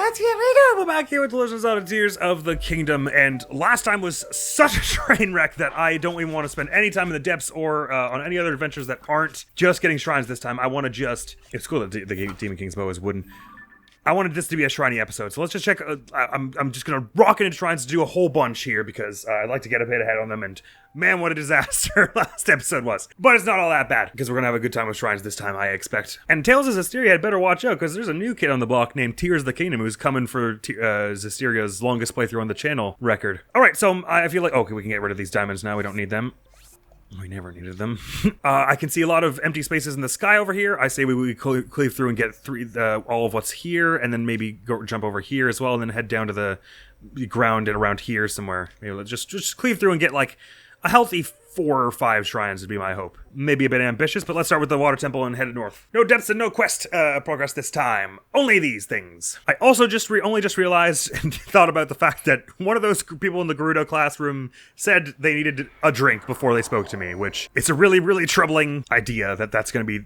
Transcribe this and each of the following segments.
That's it, we go. We're back here with the Legend of Zelda Tears of the Kingdom, and last time was such a train wreck that I don't even want to spend any time in the depths or on any other adventures that aren't just getting shrines this time. I want to just... It's cool that the Demon King's bow is wooden. I wanted this to be a shriny episode, so let's just check. I'm just gonna rock into shrines to do a whole bunch here because I'd like to get a bit ahead on them, and man, what a disaster last episode was. But it's not all that bad because we're gonna have a good time with shrines this time, I expect. And Tales of Zestiria had better watch out because there's a new kid on the block named Tears of the Kingdom who's coming for Zestiria's longest playthrough on the channel record. All right, so I feel like okay, we can get rid of these diamonds now. We don't need them. We never needed them. I can see a lot of empty spaces in the sky over here. I say we cleave through and get all of what's here, and then maybe jump over here as well, and then head down to the ground and around here somewhere. Maybe let's just cleave through and get like a healthy 4 or 5 shrines would be my hope. Maybe a bit ambitious, but let's start with the water temple and head north. No depths and no quest progress this time. Only these things. I also only just realized and thought about the fact that one of those people in the Gerudo classroom said they needed a drink before they spoke to me, which it's a really, really troubling idea that that's going to be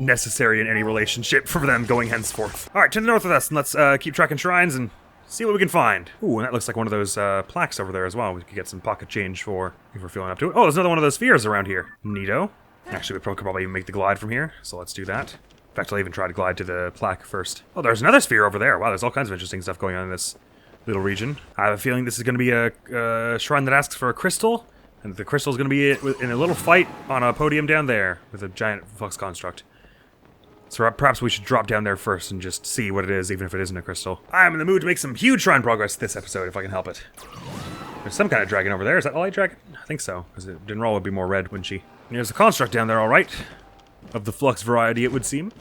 necessary in any relationship for them going henceforth. All right, to the north of us, and let's keep tracking shrines and see what we can find. Ooh, and that looks like one of those plaques over there as well. We could get some pocket change for if we're feeling up to it. Oh, there's another one of those spheres around here. Neato. Actually, we could probably even make the glide from here, so let's do that. In fact, I'll even try to glide to the plaque first. Oh, there's another sphere over there. Wow, there's all kinds of interesting stuff going on in this little region. I have a feeling this is going to be a shrine that asks for a crystal, and the crystal is going to be in a little fight on a podium down there with a giant flux construct. So perhaps we should drop down there first and just see what it is, even if it isn't a crystal. I'm in the mood to make some huge shrine progress this episode, if I can help it. There's some kind of dragon over there. Is that a light dragon? I think so, because Admiral would be more red, wouldn't she? And there's a construct down there, all right. Of the flux variety, it would seem.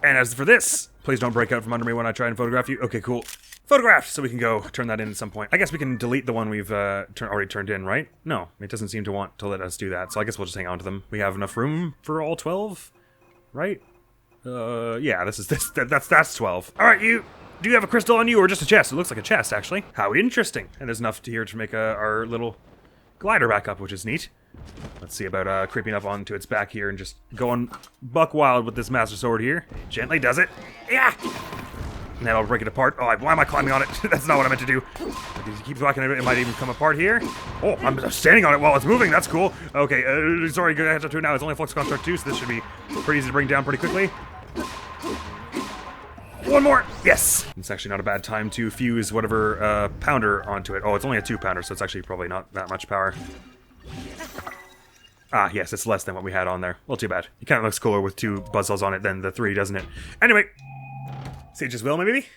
And as for this, please don't break out from under me when I try and photograph you. Okay, cool. Photographed, so we can go turn that in at some point. I guess we can delete the one we've already turned in, right? No, it doesn't seem to want to let us do that, so I guess we'll just hang on to them. We have enough room for all 12, right? Yeah, that's 12. All right, do you have a crystal on you or just a chest? It looks like a chest, actually. How interesting. And there's enough here to make our little glider back up, which is neat. Let's see about creeping up onto its back here and just going buck wild with this master sword here. Gently does it. Yeah! And then I'll break it apart. Oh, why am I climbing on it? That's not what I meant to do. If you keep whacking it, it might even come apart here. Oh, I'm standing on it while it's moving. That's cool. Okay, sorry, gonna have to do it now. It's only a flux construct too, so this should be pretty easy to bring down pretty quickly. One more! Yes! It's actually not a bad time to fuse whatever pounder onto it. Oh, it's only a 2-pounder, so it's actually probably not that much power. Ah, yes, it's less than what we had on there. Well, too bad. It kind of looks cooler with 2 buzzsaws on it than the 3, doesn't it? Anyway, Sage's Will, maybe?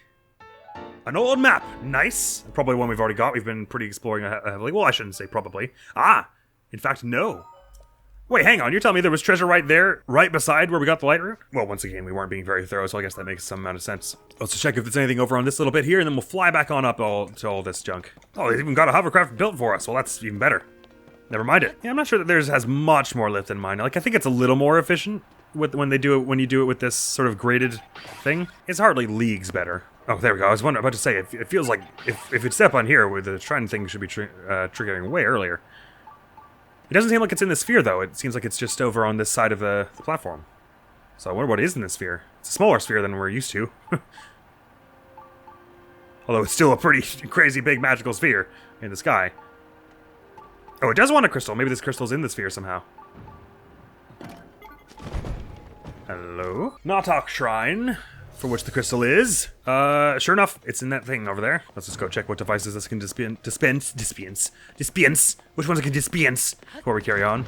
An old map. Nice. Probably one we've already got. We've been pretty exploring heavily. Well, I shouldn't say probably. Ah! In fact, no. Wait, hang on. You're telling me there was treasure right there, right beside where we got the light route? Well, once again, we weren't being very thorough, so I guess that makes some amount of sense. Let's check if there's anything over on this little bit here, and then we'll fly back on up to all this junk. Oh, they even got a hovercraft built for us. Well, that's even better. Never mind it. Yeah, I'm not sure that theirs has much more lift than mine. Like, I think it's a little more efficient when you do it with this sort of graded thing. It's hardly leagues better. Oh, there we go. I was about to say, it feels like if it's up on here, with the shrine thing should be triggering way earlier. It doesn't seem like it's in the sphere, though. It seems like it's just over on this side of the platform. So I wonder what is in this sphere. It's a smaller sphere than we're used to. Although it's still a pretty crazy big magical sphere in the sky. Oh, it does want a crystal. Maybe this crystal's in the sphere somehow. Hello? TotK Shrine, for which the crystal is. Sure enough, it's in that thing over there. Let's just go check what devices this can dispense. Which ones it can dispense before we carry on.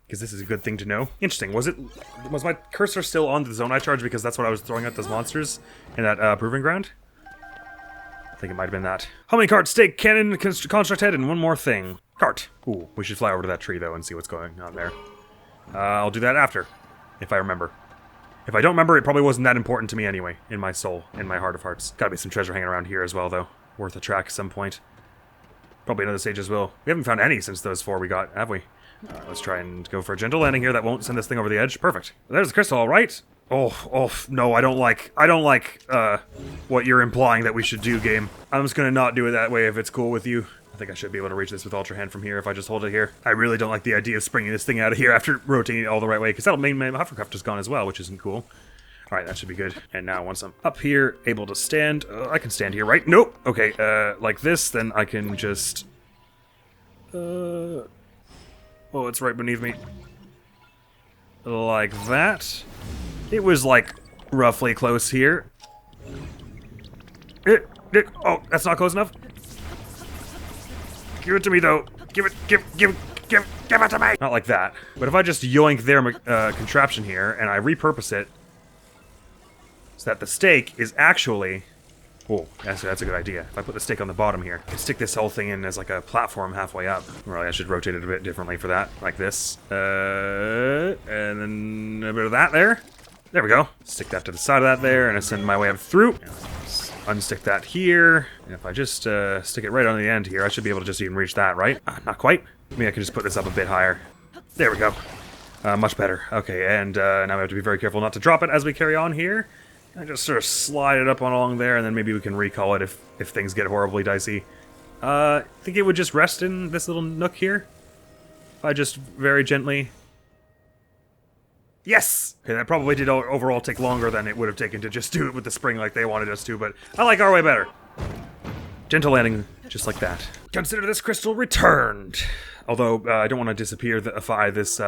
Because this is a good thing to know. Interesting. Was my cursor still on the zone I charged because that's what I was throwing at those monsters in that proving ground? I think it might have been that. Homing cart, stake, cannon, construct head, and one more thing. Cart. Ooh, we should fly over to that tree though and see what's going on there. I'll do that after, if I remember. If I don't remember, it probably wasn't that important to me anyway, in my soul, in my heart of hearts. Gotta be some treasure hanging around here as well, though. Worth a track at some point. Probably another stage as well. We haven't found any since those 4 we got, have we? Let's try and go for a gentle landing here that won't send this thing over the edge. Perfect. There's the crystal, all right. Oh, no, I don't like what you're implying that we should do, game. I'm just gonna not do it that way if it's cool with you. I think I should be able to reach this with Ultra Hand from here if I just hold it here. I really don't like the idea of springing this thing out of here after rotating it all the right way, because that'll mean my hovercraft is gone as well, which isn't cool. All right, that should be good. And now once I'm up here, able to stand, I can stand here, right? Nope. Okay, like this, then I can just... oh, it's right beneath me. Like that. It was, like, roughly close here. Oh, that's not close enough. Give it to me, though. Give it to me! Not like that. But if I just yoink their contraption here, and I repurpose it, so that the stake is actually... Oh, that's a good idea. If I put the stake on the bottom here, I can stick this whole thing in as like a platform halfway up. Really, I should rotate it a bit differently for that, like this. And then a bit of that there. There we go. Stick that to the side of that there, and I send my way up through. Unstick that here. And if I just stick it right on the end here, I should be able to just even reach that, right? Not quite. Maybe I can just put this up a bit higher. There we go. Much better. Okay, and now we have to be very careful not to drop it as we carry on here. I just sort of slide it up on along there, and then maybe we can recall it if things get horribly dicey. I think it would just rest in this little nook here. If I just very gently... Yes! Okay, that probably did overall take longer than it would have taken to just do it with the spring like they wanted us to, but I like our way better. Gentle landing, just like that. Consider this crystal returned. Although, I don't want to disappear-ify this,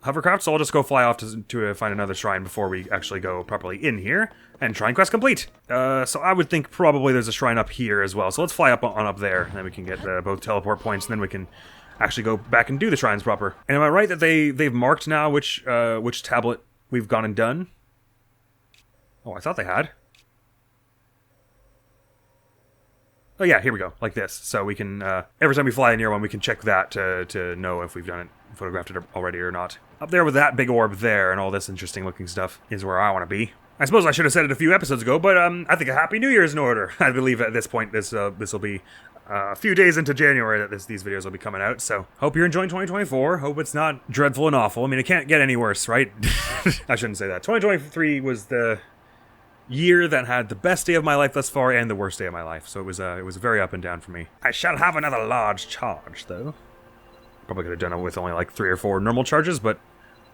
hovercraft, so I'll just go fly off to find another shrine before we actually go properly in here. And shrine quest complete! So I would think probably there's a shrine up here as well, so let's fly up on up there, and then we can get both teleport points, and then we can actually go back and do the shrines proper. And am I right that they've marked now which tablet we've gone and done? Oh, I thought they had. Oh yeah, here we go, like this. So we can, every time we fly near one, we can check that to know if we've done it, photographed it already or not. Up there with that big orb there and all this interesting looking stuff is where I want to be. I suppose I should have said it a few episodes ago, but I think a Happy New Year is in order. I believe at this point this will be a few days into January that these videos will be coming out, so hope you're enjoying 2024. Hope it's not dreadful and awful. I mean, it can't get any worse, right? I shouldn't say that. 2023 was the year that had the best day of my life thus far and the worst day of my life, so it was very up and down for me. I shall have another large charge, though. Probably could have done it with only like 3 or 4 normal charges, but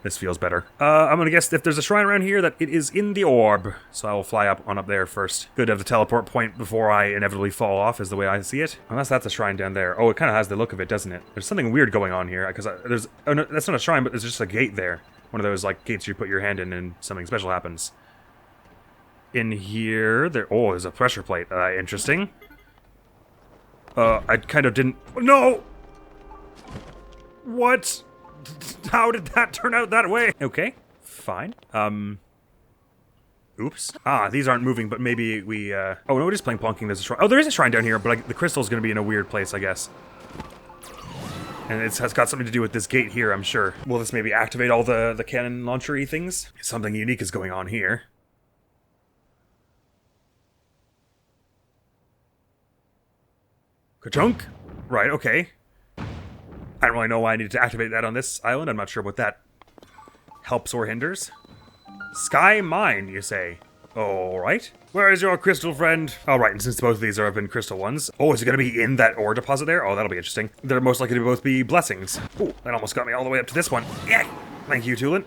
this feels better. I'm gonna guess if there's a shrine around here that it is in the orb, so I will fly up there first. Good to have the teleport point before I inevitably fall off, is the way I see it. Unless that's a shrine down there. Oh, it kind of has the look of it, doesn't it? There's something weird going on here, because there's... Oh, no, that's not a shrine, but there's just a gate there. One of those, like, gates you put your hand in and something special happens. In here, oh, there's a pressure plate. Interesting. I kind of didn't... No! What? How did that turn out that way? Okay, fine. Oops. These aren't moving, but maybe we, Oh, no, it is playing plonking. There's a shrine. Oh, there is a shrine down here, but the crystal's gonna be in a weird place, I guess. And it has got something to do with this gate here, I'm sure. Will this maybe activate all the cannon launcher-y things? Something unique is going on here. Ka-chunk! Right, okay. I don't really know why I needed to activate that on this island. I'm not sure what that helps or hinders. Sky mine, you say? Alright. Where is your crystal friend? Alright, and since both of these have been crystal ones... Oh, is it going to be in that ore deposit there? Oh, that'll be interesting. They're most likely to both be blessings. Oh, that almost got me all the way up to this one. Yeah! Thank you, Tulin.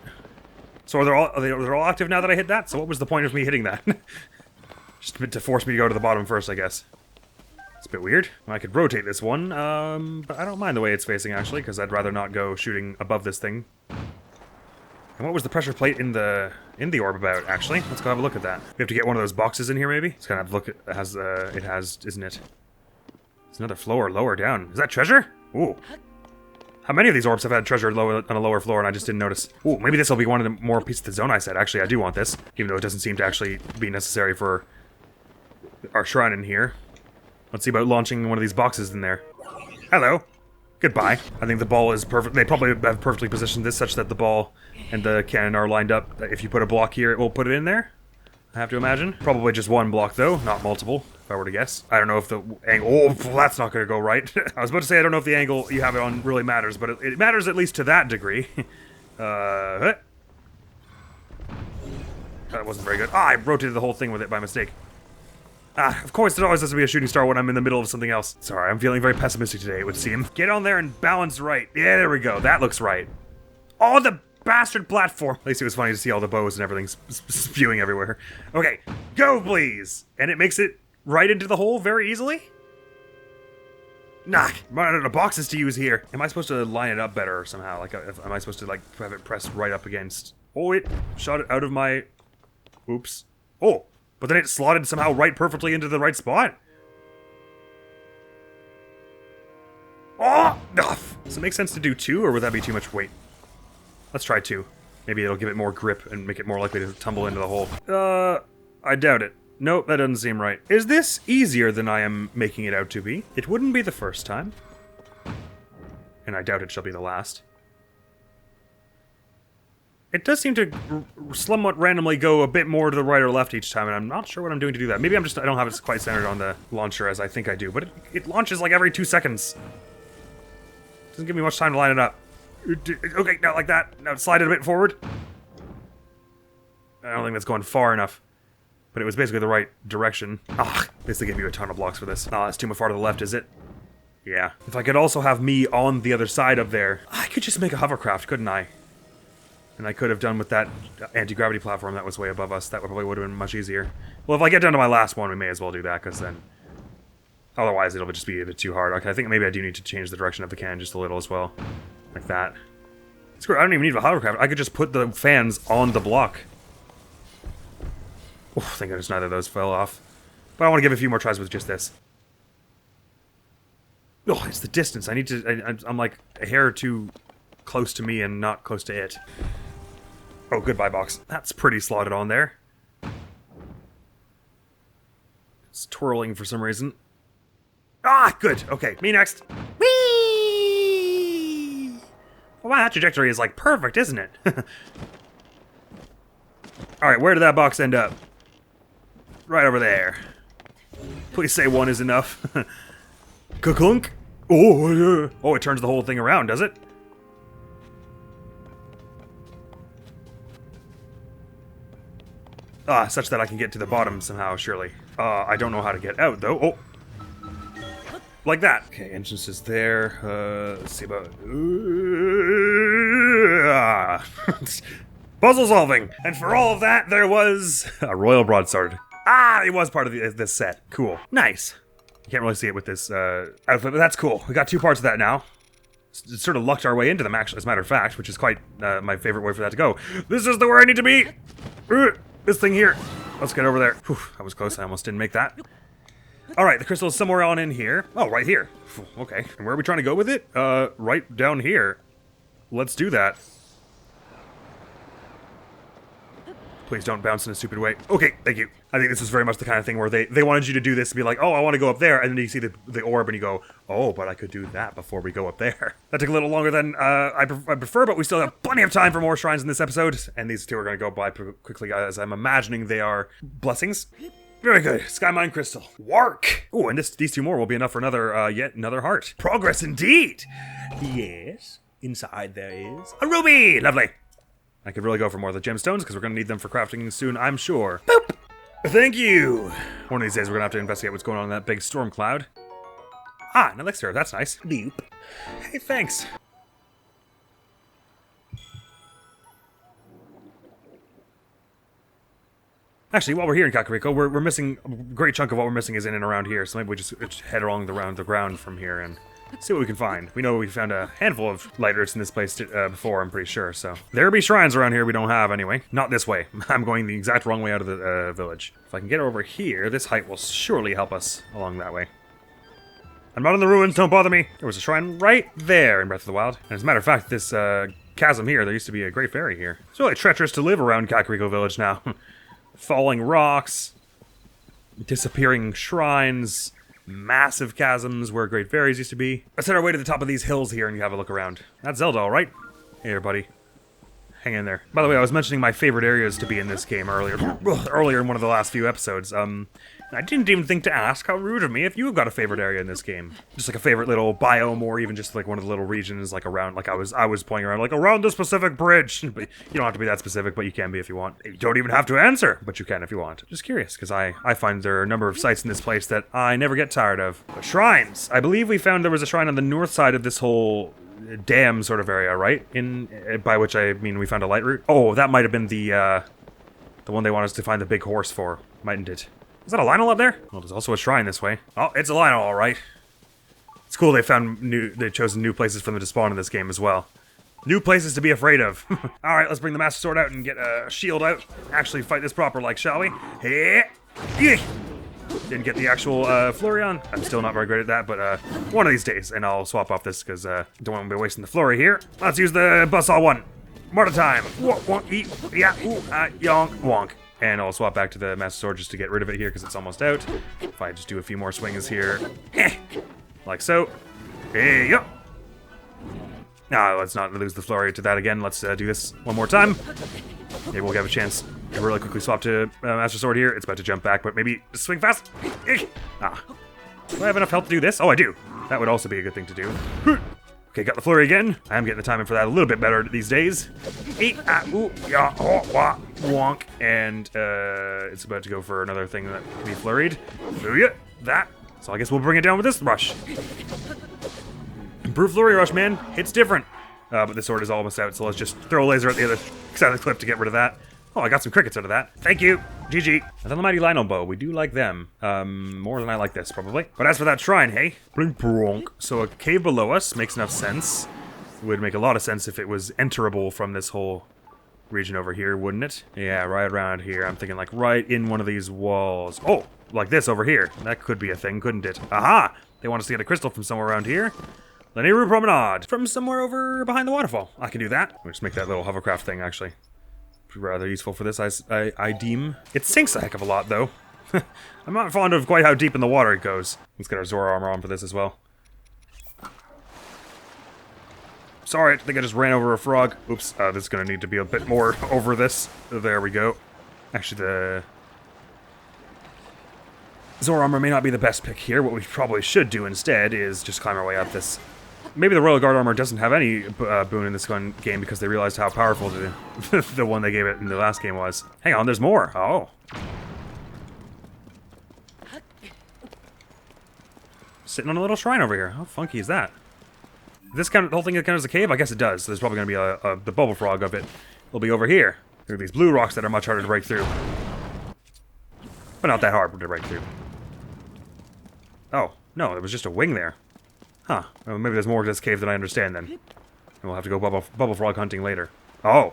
So they're all active now that I hit that? So what was the point of me hitting that? Just to force me to go to the bottom first, I guess. It's a bit weird. I could rotate this one, but I don't mind the way it's facing, actually, because I'd rather not go shooting above this thing. And what was the pressure plate in the orb about, actually? Let's go have a look at that. We have to get one of those boxes in here, maybe? Let's kind of look at it has, isn't it? It's another floor lower down. Is that treasure? Ooh. How many of these orbs have had treasure on a lower floor and I just didn't notice? Ooh, maybe this will be one of the more pieces of the zone I said. Actually, I do want this, even though it doesn't seem to actually be necessary for our shrine in here. Let's see about launching one of these boxes in there. Hello. Goodbye. I think the ball is perfect. They probably have perfectly positioned this such that the ball and the cannon are lined up. If you put a block here, it will put it in there. I have to imagine. Probably just one block, though, not multiple, if I were to guess. I don't know if the angle... Oh, that's not going to go right. I was about to say I don't know if the angle you have it on really matters, but it matters at least to that degree. That wasn't very good. I rotated the whole thing with it by mistake. Of course, it always has to be a shooting star when I'm in the middle of something else. Sorry, I'm feeling very pessimistic today, it would seem. Get on there and balance right. Yeah, there we go. That looks right. Oh, the bastard platform. At least it was funny to see all the bows and everything spewing everywhere. Okay, go please. And it makes it right into the hole very easily. Nah, I'm running out of boxes to use here. Am I supposed to line it up better somehow? Like, am I supposed to like have it pressed right up against? Oh, it shot it out of my. Oops. Oh, but then it slotted somehow right perfectly into the right spot. Oh, does it make sense to do 2, or would that be too much weight? Let's try 2. Maybe it'll give it more grip and make it more likely to tumble into the hole. I doubt it. Nope, that doesn't seem right. Is this easier than I am making it out to be? It wouldn't be the first time. And I doubt it shall be the last. It does seem to somewhat randomly go a bit more to the right or left each time, and I'm not sure what I'm doing to do that. Maybe I don't have it quite centered on the launcher as I think I do, but it launches like every 2 seconds. Doesn't give me much time to line it up. Okay, now like that. Now slide it a bit forward. I don't think that's going far enough. But it was basically the right direction. Ah, they gave you a ton of blocks for this. Oh, that's too far to the left, is it? Yeah. If I could also have me on the other side of there, I could just make a hovercraft, couldn't I? And I could have done with that anti-gravity platform that was way above us. That probably would have been much easier. Well, if I get down to my last one, we may as well do that, because then... Otherwise, it'll just be a bit too hard. Okay, I think maybe I do need to change the direction of the cannon just a little as well. Like that. Screw it, I don't even need a hovercraft. I could just put the fans on the block. Oh, thank goodness neither of those fell off. But I want to give a few more tries with just this. Oh, it's the distance. I need to... I'm like a hair too close to me and not close to it. Oh, goodbye, box. That's pretty slotted on there. It's twirling for some reason. Ah, good. Okay, me next. Whee! Well, wow, that trajectory is like perfect, isn't it? Alright, where did that box end up? Right over there. Please say 1 is enough. Ka-clunk! Oh, oh, it turns the whole thing around, does it? Ah, such that I can get to the bottom somehow, surely. I don't know how to get out, though. Oh! Like that. Okay, entrance is there. Let's see about... Puzzle solving! And for all of that, there was... a royal broadsword. Ah, it was part of this set. Cool. Nice. You can't really see it with this outfit, but that's cool. We got 2 parts of that now. Sort of lucked our way into them, actually, as a matter of fact, which is quite my favorite way for that to go. This is the where I need to be! This thing here. Let's get over there. Whew, that was close. I almost didn't make that. Alright, the crystal is somewhere on in here. Oh, right here. Okay. And where are we trying to go with it? Right down here. Let's do that. Please don't bounce in a stupid way. Okay, thank you. I think this is very much the kind of thing where they wanted you to do this and be like, oh, I want to go up there, and then you see the orb and you go, oh, but I could do that before we go up there. That took a little longer than I prefer, but we still have plenty of time for more shrines in this episode, and these 2 are going to go by quickly, as I'm imagining they are blessings. Very good. Sky Mine Crystal. Wark! Ooh, and these 2 more will be enough for yet another heart. Progress indeed! Yes, inside there is a ruby! Lovely. I could really go for more of the gemstones, because we're going to need them for crafting soon, I'm sure. Boop! Thank you! One of these days we're going to have to investigate what's going on in that big storm cloud. Ah, an elixir. That's nice. Boop. Hey, thanks. Actually, while we're here in Kakariko, we're missing a great chunk of what we're missing is in and around here, so maybe we just head along the ground from here and see what we can find. We know we found a handful of light roots in this place before, I'm pretty sure, so. There'll be shrines around here we don't have anyway. Not this way. I'm going the exact wrong way out of the village. If I can get over here, this height will surely help us along that way. I'm not in the ruins, don't bother me. There was a shrine right there in Breath of the Wild. And as a matter of fact, this chasm here, there used to be a great fairy here. It's really treacherous to live around Kakariko Village now. Falling rocks, disappearing shrines, massive chasms where great fairies used to be. Let's head our way to the top of these hills here and have a look around. That's Zelda, all right? Hey, everybody. Hang in there. By the way, I was mentioning my favorite areas to be in this game earlier in one of the last few episodes. I didn't even think to ask. How rude of me if you've got a favorite area in this game. Just like a favorite little biome, or even just like one of the little regions, like around, like I was pointing around, like around the specific bridge. But you don't have to be that specific, but you can be if you want. You don't even have to answer, but you can if you want. Just curious, because I find there are a number of sites in this place that I never get tired of. But shrines! I believe we found there was a shrine on the north side of this whole dam sort of area, right? By which I mean we found a light route. Oh, that might have been the one they want us to find the big horse for, mightn't it? Is that a Lionel up there? Well, there's also a shrine this way. Oh, it's a Lionel, all right. It's cool they've chosen new places for them to spawn in this game as well. New places to be afraid of. All right, let's bring the Master Sword out and get a shield out. Actually fight this proper, like, shall we? Didn't get the actual flurry on. I'm still not very great at that, but one of these days, and I'll swap off this because don't want to be wasting the flurry here. Let's use the buzzsaw one. More time. Yonk, wonk. And I'll swap back to the Master Sword just to get rid of it here because it's almost out. If I just do a few more swings here, like so. Hey, yo. No, let's not lose the flurry to that again. Let's do this one more time. Maybe we'll have a chance to really quickly swap to Master Sword here. It's about to jump back, but maybe swing fast. Ah. Do I have enough health to do this? Oh, I do. That would also be a good thing to do. Okay, got the flurry again. I am getting the timing for that a little bit better these days. Wonk. And it's about to go for another thing that can be flurried. That. So I guess we'll bring it down with this rush. Improved flurry rush, man. It's different. But the sword is almost out, so let's just throw a laser at the other side of the clip to get rid of that. Oh, I got some crickets out of that. Thank you. GG. And then the Mighty Lionel Bow. We do like them. More than I like this, probably. But as for that shrine, hey? So a cave below us makes enough sense. It would make a lot of sense if it was enterable from this whole region over here, wouldn't it? Yeah, right around here. I'm thinking like right in one of these walls. Oh, like this over here. That could be a thing, couldn't it? Aha! They want us to get a crystal from somewhere around here. Rauru Promenade from somewhere over behind the waterfall. I can do that. We'll just make that little hovercraft thing, actually. Rather useful for this, I deem. It sinks a heck of a lot, though. I'm not fond of quite how deep in the water it goes. Let's get our Zora armor on for this as well. Sorry, I think I just ran over a frog. Oops, this is going to need to be a bit more over this. There we go. Actually, the Zora armor may not be the best pick here. What we probably should do instead is just climb our way up this. Maybe the Royal Guard armor doesn't have any boon in this game because they realized how powerful the one they gave it in the last game was. Hang on, there's more. Oh. Sitting on a little shrine over here. How funky is that? This kind of, the whole thing that counts as a cave? I guess it does. There's probably going to be the bubble frog of it. It'll be over here. There are these blue rocks that are much harder to break through. But not that hard to break through. Oh, no, there was just a wing there. Huh. Well, maybe there's more to this cave than I understand then. And we'll have to go bubble frog hunting later. Oh,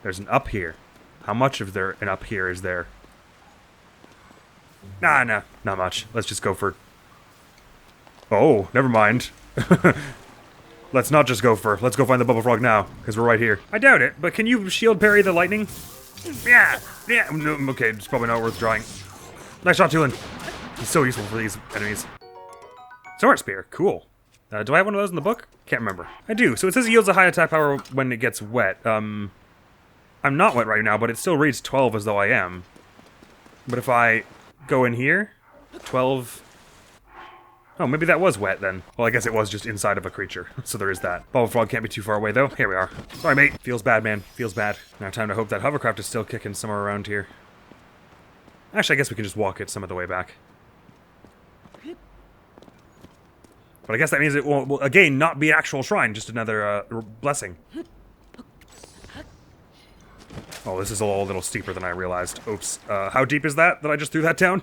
there's an up here. How much of an up here is there? Nah, not much. Let's just go for... Oh, never mind. Let's not just go for... Let's go find the bubble frog now, because we're right here. I doubt it, but can you shield parry the lightning? Yeah. No, okay, it's probably not worth trying. Nice shot, Tulin. He's so useful for these enemies. Sword spear, cool. Do I have one of those in the book? Can't remember. I do. So it says it yields a high attack power when it gets wet. I'm not wet right now, but it still reads 12 as though I am. But if I go in here, 12... Oh, maybe that was wet then. Well, I guess it was just inside of a creature. So there is that. Bubble frog can't be too far away though. Here we are. Sorry, mate. Feels bad, man. Feels bad. Now time to hope that hovercraft is still kicking somewhere around here. Actually, I guess we can just walk it some of the way back. But I guess that means it will again, not be an actual shrine, just another blessing. Oh, this is a little steeper than I realized. Oops. How deep is that I just threw that down?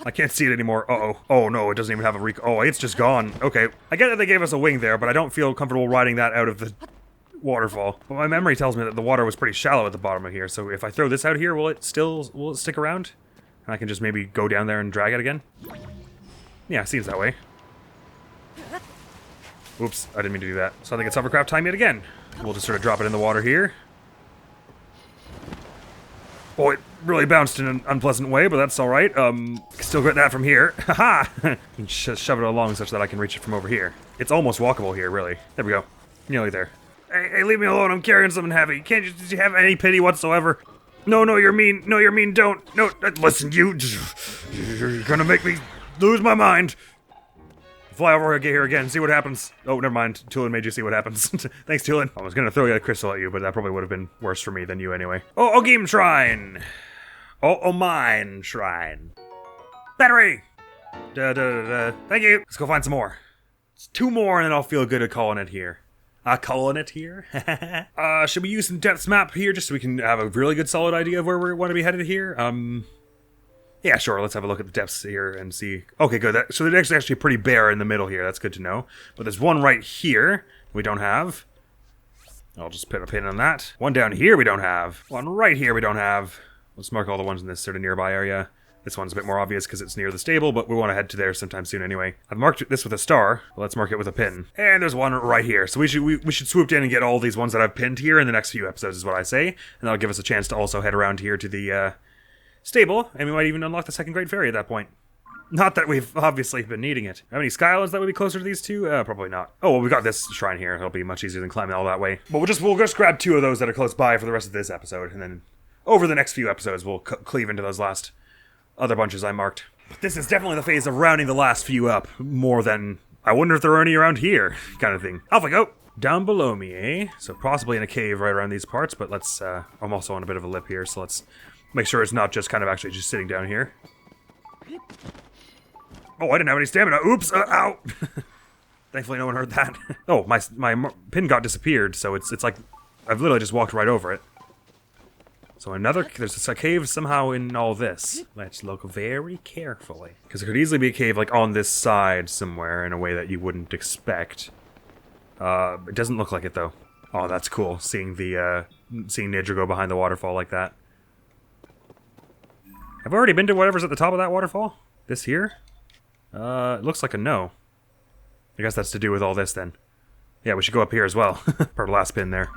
I can't see it anymore. Uh-oh. Oh, no, it doesn't even have a Oh, it's just gone. Okay. I get that they gave us a wing there, but I don't feel comfortable riding that out of the waterfall. But my memory tells me that the water was pretty shallow at the bottom of here, so if I throw this out here, will it stick around? And I can just maybe go down there and drag it again? Yeah, it seems that way. Oops, I didn't mean to do that. So I think it's hovercraft time yet again. We'll just sort of drop it in the water here. Oh, it really bounced in an unpleasant way, but that's alright. Still get that from here. Haha! Just shove it along such that I can reach it from over here. It's almost walkable here, really. There we go. Nearly there. Hey, leave me alone. I'm carrying something heavy. Can't you have any pity whatsoever? No, you're mean. No, you're mean. Don't. No, listen, you're gonna make me lose my mind. Fly over here again, see what happens. Oh, never mind. Tulin made you see what happens. Thanks, Tulin. I was gonna throw a crystal at you, but that probably would have been worse for me than you anyway. Oh, game shrine! Oh, mine shrine. Battery! Thank you! Let's go find some more. It's 2 more and then I'll feel good at calling it here. Calling it here? Should we use some depths map here just so we can have a really good solid idea of where we want to be headed here? Yeah, sure, let's have a look at the depths here and see. Okay, good. So it's actually pretty bare in the middle here. That's good to know. But there's one right here we don't have. I'll just put a pin on that. One down here we don't have. One right here we don't have. Let's mark all the ones in this sort of nearby area. This one's a bit more obvious because it's near the stable, but we want to head to there sometime soon anyway. I've marked this with a star. Let's mark it with a pin. And there's one right here. So we should swoop in and get all these ones that I've pinned here in the next few episodes is what I say. And that'll give us a chance to also head around here to the stable. And we might even unlock the second Great Fairy at that point. Not that we've obviously been needing it. Have any sky islands that would be closer to these two? Probably not. Oh, well, we got this shrine here. It'll be much easier than climbing all that way. But we'll just grab 2 of those that are close by for the rest of this episode. And then over the next few episodes, we'll cleave into those last other bunches I marked. But this is definitely the phase of rounding the last few up, more than, I wonder if there are any around here, kind of thing. Off I go! Down below me, eh? So possibly in a cave right around these parts, but let's, I'm also on a bit of a lip here, so let's make sure it's not just kind of actually just sitting down here. Oh, I didn't have any stamina. Oops! Ow! Thankfully no one heard that. Oh, my pin got disappeared, so it's like, I've literally just walked right over it. So there's a cave somehow in all this. Let's look very carefully. Because there could easily be a cave like on this side somewhere in a way that you wouldn't expect. It doesn't look like it though. Oh, that's cool, seeing Nature go behind the waterfall like that. Have I already been to whatever's at the top of that waterfall? This here? It looks like a no. I guess that's to do with all this then. Yeah, we should go up here as well. Part of the last pin there.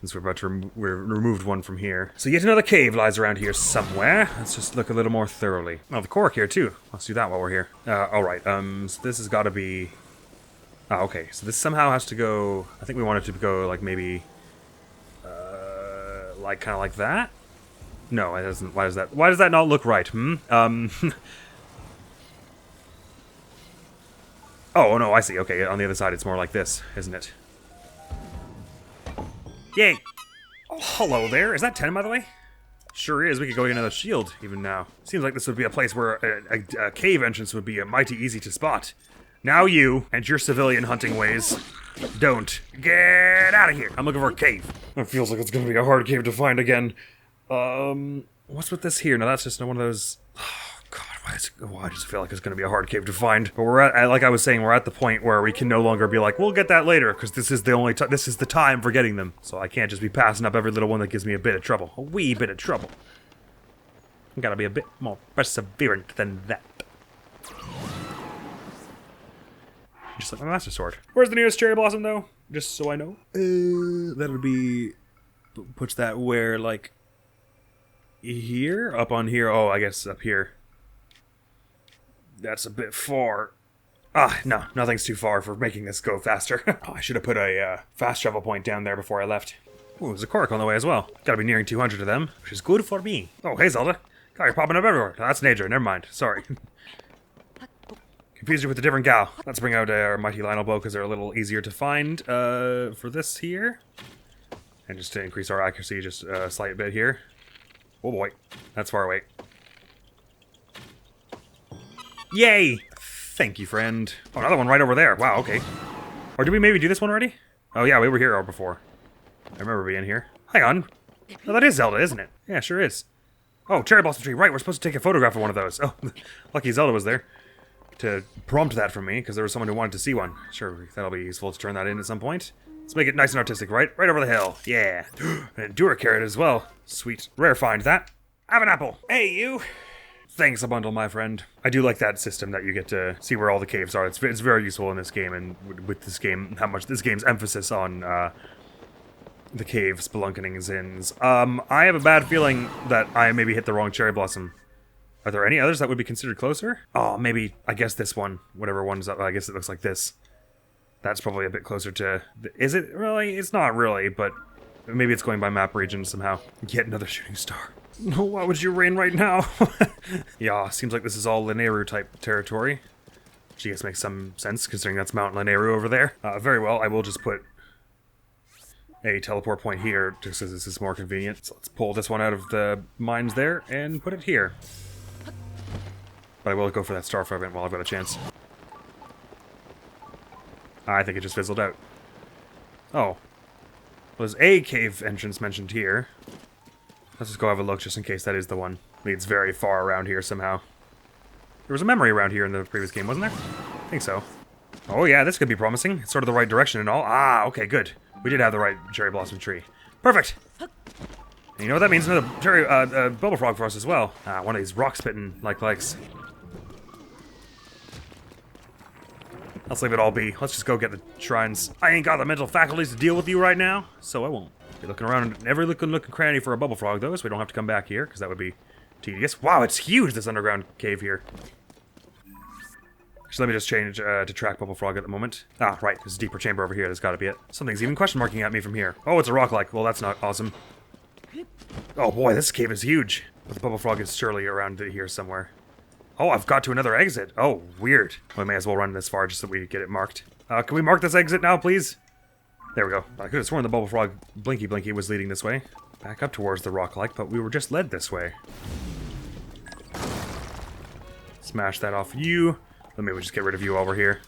Since we're about to removed one from here. So yet another cave lies around here somewhere. Let's just look a little more thoroughly. Oh, the cork here too. Let's do that while we're here. Alright, so this has got to be... Oh, okay. So this somehow has to go... I think we want it to go like maybe... like kind of like that? No, it doesn't. Why does that not look right? Oh, no, I see. Okay, on the other side it's more like this, isn't it? Yay! Oh, hello there. Is that 10, by the way? Sure is. We could go get another shield, even now. Seems like this would be a place where a cave entrance would be mighty easy to spot. Now you, and your civilian hunting ways, don't. Get out of here! I'm looking for a cave. It feels like it's gonna be a hard cave to find again. What's with this here? Now that's just one of those... God, I just feel like it's going to be a hard cave to find. But we're at, like I was saying, we're at the point where we can no longer be like, we'll get that later, because this is the time for getting them. So I can't just be passing up every little one that gives me a bit of trouble. A wee bit of trouble. I gotta be a bit more perseverant than that. Just like my Master Sword. Where's the nearest cherry blossom, though? Just so I know. That'll be... Puts that where, like... Here? Up on here? Oh, I guess up here. That's a bit far. No, nothing's too far for making this go faster. Oh, I should have put a fast travel point down there before I left. Ooh, there's a cork on the way as well. Gotta be nearing 200 of them, which is good for me. Oh, hey, Zelda. God, you're popping up everywhere. No, that's Nature. Never mind. Sorry. Confused you with a different gal. Let's bring out our mighty Lionel bow because they're a little easier to find for this here. And just to increase our accuracy just a slight bit here. Oh boy, that's far away. Yay! Thank you, friend. Oh, another one right over there. Wow, okay. Or did we maybe do this one already? Oh yeah, we were here before. I remember being here. Hang on. Oh, that is Zelda, isn't it? Yeah, sure is. Oh, cherry blossom tree. Right, we're supposed to take a photograph of one of those. Oh, lucky Zelda was there to prompt that from me, because there was someone who wanted to see one. Sure, that'll be useful to turn that in at some point. Let's make it nice and artistic, right? Right over the hill. Yeah. An Endura carrot as well. Sweet. Rare find that. Have an apple. Hey, you. Thanks a bundle, my friend. I do like that system that you get to see where all the caves are. It's very useful in this game, and with this game, how much this game's emphasis on the cave spelunkenings. I have a bad feeling that I maybe hit the wrong cherry blossom. Are there any others that would be considered closer? Oh, maybe, I guess this one. Whatever one's up, I guess it looks like this. That's probably a bit closer to... Is it really? It's not really, but maybe it's going by map region somehow. Yet another shooting star. No, why would you rain right now? Yeah, seems like this is all Rauru type territory. Which I guess makes some sense, considering that's Mount Rauru over there. Very well, I will just put a teleport point here, just as this is more convenient. So let's pull this one out of the mines there, and put it here. But I will go for that star fragment while I've got a chance. I think it just fizzled out. Oh. There's a cave entrance mentioned here. Let's just go have a look just in case that is the one. Leads very far around here somehow. There was a memory around here in the previous game, wasn't there? I think so. Oh yeah, this could be promising. It's sort of the right direction and all. Ah, okay, good. We did have the right cherry blossom tree. Perfect! And you know what that means? Another cherry, bubble frog for us as well. Ah, one of these rock-spitting likes. Let's leave it all be. Let's just go get the shrines. I ain't got the mental faculties to deal with you right now, so I won't. Be looking around in every looking cranny for a bubble frog, though, so we don't have to come back here, because that would be tedious. Wow, it's huge, this underground cave here. So let me just change to track bubble frog at the moment. Ah, right, there's a deeper chamber over here. That's got to be it. Something's even question marking at me from here. Oh, it's a rock-like. Well, that's not awesome. Oh boy, this cave is huge. But the bubble frog is surely around here somewhere. Oh, I've got to another exit. Oh, weird. We may as well run this far just so we get it marked. Can we mark this exit now, please? There we go. I could have sworn the bubble frog Blinky was leading this way. Back up towards the rock-like, but we were just led this way. Smash that off you. Let me just get rid of you over here.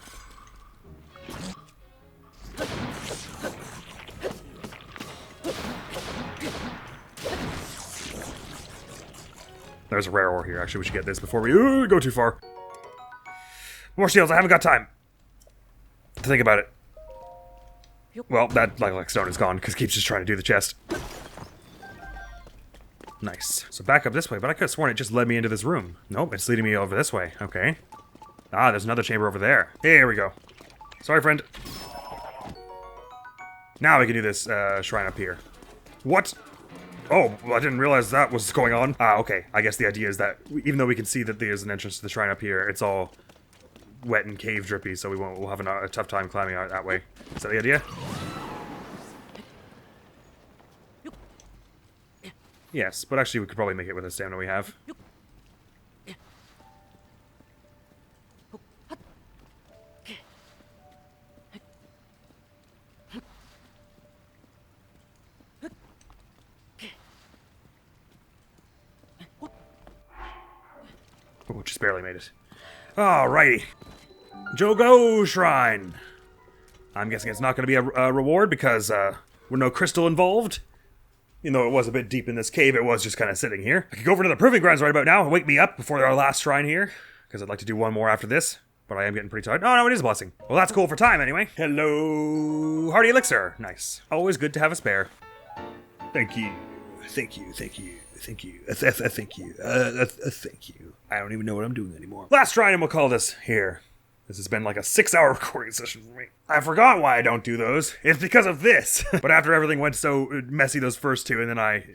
There's a rare ore here. Actually, we should get this before we go too far. More shields. I haven't got time to think about it. Well, that like stone is gone because Keep's just trying to do the chest. Nice. So back up this way, but I could have sworn it just led me into this room. Nope, it's leading me over this way. Okay. Ah, there's another chamber over there. Here we go. Sorry, friend. Now we can do this shrine up here. What? Oh, well, I didn't realize that was going on. Ah, okay. I guess the idea is that even though we can see that there's an entrance to the shrine up here, it's all wet and cave drippy, so we'll have a tough time climbing out that way. Is that the idea? Yes, but actually we could probably make it with the stamina we have. Oh, just barely made it. Alrighty. Jogo Shrine. I'm guessing it's not going to be a reward because with no crystal involved. Even though it was a bit deep in this cave, it was just kind of sitting here. I could go over to the Proving Grounds right about now and wake me up before our last shrine here. Because I'd like to do one more after this. But I am getting pretty tired. Oh, no, it is a blessing. Well, that's cool for time anyway. Hello. Hardy Elixir. Nice. Always good to have a spare. Thank you. Thank you. Thank you. Thank you. Thank you. Thank you. I don't even know what I'm doing anymore. Last shrine and we'll call this here. This has been like a 6-hour recording session for me. I forgot why I don't do those. It's because of this. But after everything went so messy those first two, and then I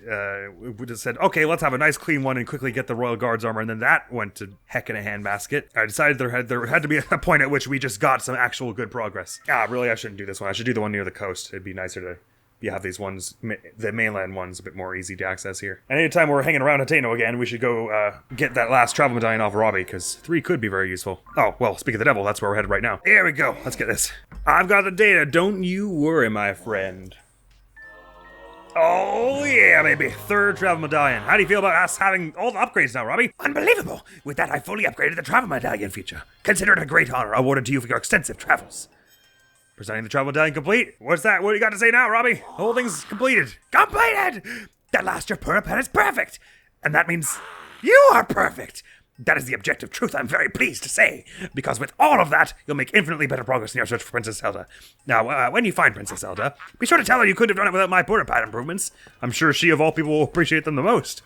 just said, okay, let's have a nice clean one and quickly get the Royal Guards armor, and then that went to heck in a handbasket. I decided there had to be a point at which we just got some actual good progress. Ah, really, I shouldn't do this one. I should do the one near the coast. It'd be nicer to have these ones, the mainland ones, a bit more easy to access here. And anytime we're hanging around Hateno again, we should go get that last travel medallion off Robbie, because 3 could be very useful. Oh, well, speak of the devil, that's where we're headed right now. Here we go. Let's get this. I've got the data. Don't you worry, my friend. Oh, yeah, baby. 3rd travel medallion. How do you feel about us having all the upgrades now, Robbie? Unbelievable. With that, I fully upgraded the travel medallion feature. Consider it a great honor awarded to you for your extensive travels. Presenting the travel medallion complete. What's that? What do you got to say now, Robbie? The whole thing's completed. Completed! That last year Purah pen is perfect. And that means you are perfect. That is the objective truth, I'm very pleased to say. Because with all of that, you'll make infinitely better progress in your search for Princess Zelda. Now, when you find Princess Zelda, be sure to tell her you couldn't have done it without my Purah pad improvements. I'm sure she, of all people, will appreciate them the most.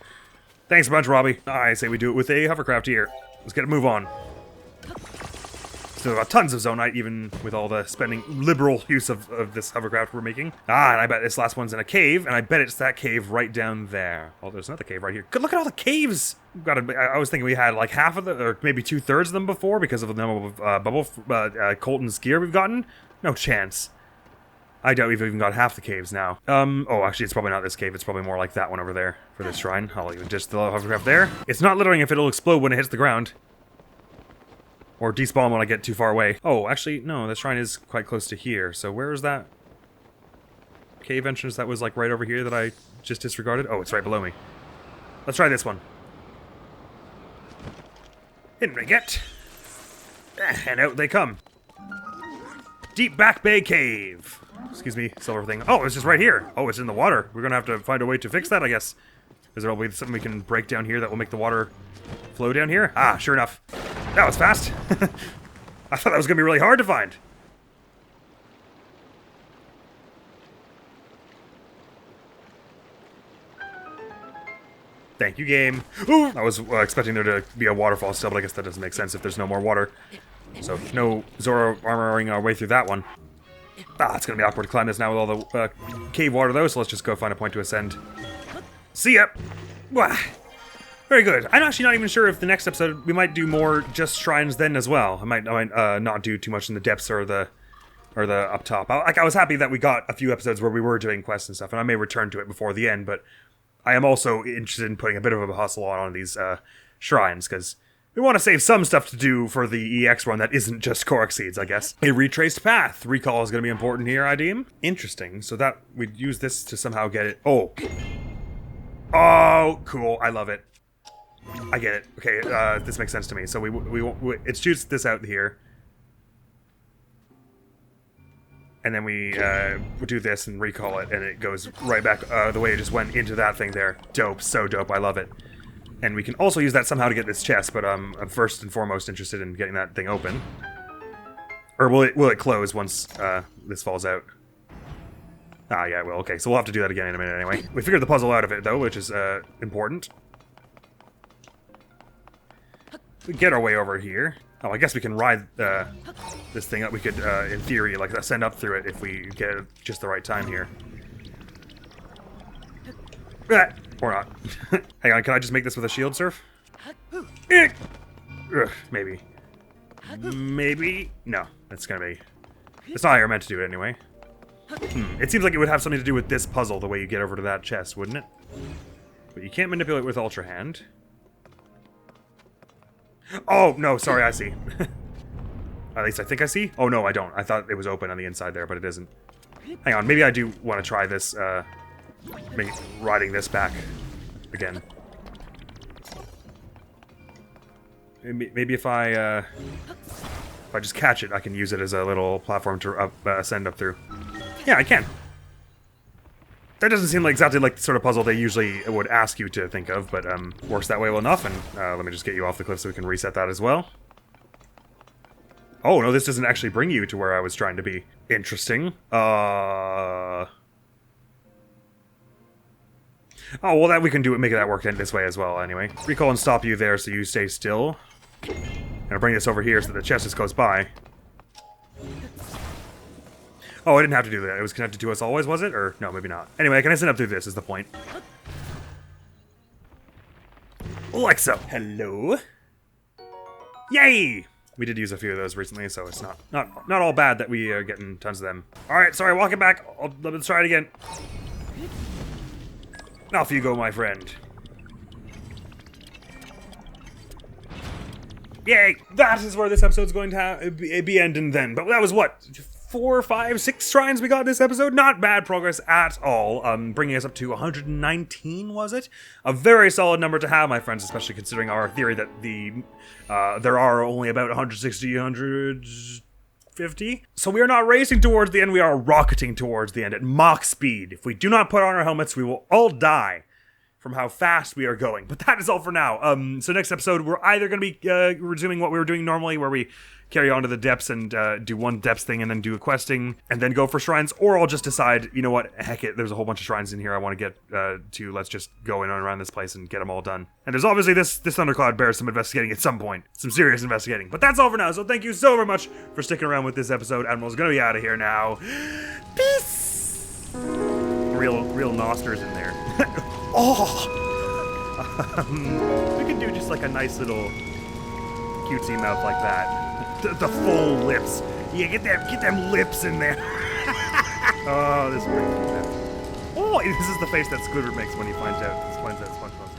Thanks a bunch, Robbie. I say we do it with a hovercraft here. Let's get a move on. So we've got tons of zonite, even with all the spending liberal use of this hovercraft we're making. Ah, and I bet this last one's in a cave, and I bet it's that cave right down there. Oh, there's another cave right here. Good, look at all the caves. We've got I was thinking we had like half of them, or maybe 2/3 of them before, because of the number of Colton's gear we've gotten. No chance. I doubt we've even got half the caves now. Oh, actually, it's probably not this cave. It's probably more like that one over there for this shrine. I'll even just the hovercraft there. It's not littering if it'll explode when it hits the ground. Or despawn when I get too far away. Oh, actually, no, the shrine is quite close to here. So where is that cave entrance that was like right over here that I just disregarded? Oh, it's right below me. Let's try this one. In we get. And out they come. Deep Back Bay Cave. Excuse me, silver thing. Oh, it's just right here. Oh, it's in the water. We're gonna have to find a way to fix that, I guess. Is there something we can break down here that will make the water flow down here? Ah, sure enough. That was fast. I thought that was gonna be really hard to find. Thank you, game. Ooh! I was expecting there to be a waterfall still, but I guess that doesn't make sense if there's no more water. So, no Zoro armoring our way through that one. Ah, it's gonna be awkward to climb this now with all the cave water, though, so let's just go find a point to ascend. See ya! Wah. Very good. I'm actually not even sure if the next episode we might do more just shrines then as well. I might not do too much in the depths or the up top. I was happy that we got a few episodes where we were doing quests and stuff, and I may return to it before the end, but I am also interested in putting a bit of a hustle on these shrines, because we want to save some stuff to do for the EX run that isn't just Korok Seeds, I guess. A retraced path. Recall is going to be important here, I deem. Interesting. So that we'd use this to somehow get it. Oh. Oh, cool. I love it. I get it. Okay, this makes sense to me. So it shoots this out here. And then we do this and recall it, and it goes right back the way it just went into that thing there. Dope. So dope. I love it. And we can also use that somehow to get this chest, but I'm first and foremost interested in getting that thing open. Or will it close once this falls out? Ah, yeah, well, okay, so we'll have to do that again in a minute anyway. We figured the puzzle out of it, though, which is important. We get our way over here. Oh, I guess we can ride this thing up. We could, in theory, like, ascend up through it if we get it just the right time here. Or not. Hang on, can I just make this with a shield surf? Maybe. Maybe? No, that's gonna be... That's not how you're meant to do it anyway. It seems like it would have something to do with this puzzle, the way you get over to that chest, wouldn't it? But you can't manipulate with Ultra Hand. Oh, no, sorry, I see. At least I think I see. Oh, no, I don't. I thought it was open on the inside there, but it isn't. Hang on, maybe I do want to try this, riding this back again. Maybe if I just catch it, I can use it as a little platform to ascend up through. Yeah, I can. That doesn't seem like exactly like the sort of puzzle they usually would ask you to think of, but works that way well enough, and let me just get you off the cliff so we can reset that as well. Oh, no, this doesn't actually bring you to where I was trying to be. Interesting. Oh, well, that we can do it, make that work this way as well, anyway. Recall and stop you there so you stay still. And I'll bring this over here so that the chest just goes by. Oh, I didn't have to do that. It was connected to us always, was it? Or, no, maybe not. Anyway, I can ascend up through this, is the point. Like so. Hello. Yay! We did use a few of those recently, so it's not all bad that we are getting tons of them. Alright, sorry, walk it back. Let's try it again. Off you go, my friend. Yay! That is where this episode's going to be ending then. But that was what? 4, 5, 6 shrines we got this episode? Not bad progress at all. Bringing us up to 119, was it? A very solid number to have, my friends, especially considering our theory that there are only about 160, 150. So we are not racing towards the end, we are rocketing towards the end at Mach speed. If we do not put on our helmets, we will all die from how fast we are going. But that is all for now. So next episode, we're either going to be resuming what we were doing normally, where we carry on to the depths and do one depths thing and then do a questing and then go for shrines, or I'll just decide, you know what, heck it, there's a whole bunch of shrines in here I want to get to, let's just go in and around this place and get them all done. And there's obviously this Thundercloud bears some investigating at some point, some serious investigating. But that's all for now, so thank you so very much for sticking around with this episode. Admiral's gonna be out of here now. Peace! Real nosters in there. Oh! We could do just like a nice little cutesy mouth like that. The full lips. Yeah, get them lips in there. Oh, this is pretty cool. Oh, this is the face that Scooter makes when he finds out SpongeBob's